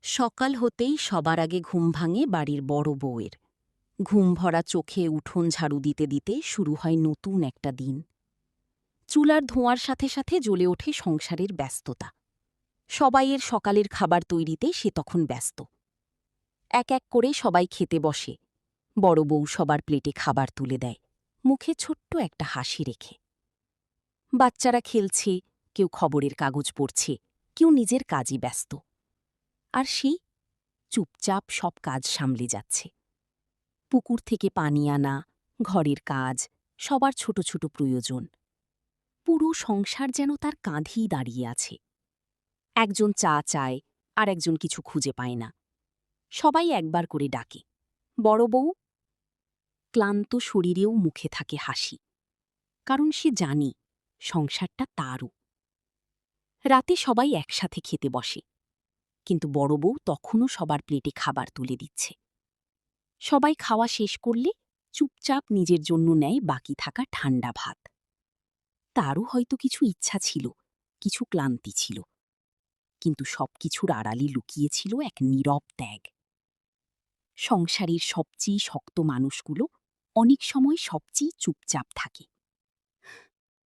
সকাল হতেই সবার আগে ঘুম ভাঙে বাড়ির বড় বউয়ের। ঘুম ভরা চোখে উঠোন ঝাড়ু দিতে দিতে শুরু হয় নতুন একটা দিন। চুলার ধোঁয়ার সাথে সাথে জ্বলে ওঠে সংসারের ব্যস্ততা। সবাইয়ের সকালের খাবার তৈরিতে সে তখন ব্যস্ত। এক এক করে সবাই খেতে বসে। বড় বউ সবার প্লেটে খাবার তুলে দেয়, মুখে ছোট্ট একটা হাসি রেখে। বাচ্চারা খেলছে, কেউ খবরের কাগজ পড়ছে, কেউ নিজের কাজে ব্যস্ত। আর সে চুপচাপ সব কাজ সামলে যাচ্ছে। পুকুর থেকে পানি আনা, ঘরের কাজ, সবার ছোট ছোট প্রয়োজন। পুরো সংসার যেন তার কাঁধেই দাঁড়িয়ে আছে। একজন চা চায়, আর একজন কিছু খুঁজে পায় না। সবাই একবার করে ডাকে, বড় বউ। ক্লান্ত শরীরেও মুখে থাকে হাসি, কারণ সে জানে সংসারটা তারও। রাতে সবাই একসাথে খেতে বসে, কিন্তু বড় বউ তখনও সবার প্লেটে খাবার তুলে দিচ্ছে। সবাই খাওয়া শেষ করলে চুপচাপ নিজের জন্য নেয় বাকি থাকা ঠান্ডা ভাত। তারও হয়তো কিছু ইচ্ছা ছিল, কিছু ক্লান্তি ছিল, কিন্তু সবকিছুর আড়ালে লুকিয়েছিল এক নীরব ত্যাগ। সংসারের সবচেয়ে শক্ত মানুষগুলো অনেক সময় সবচেয়ে চুপচাপ থাকে।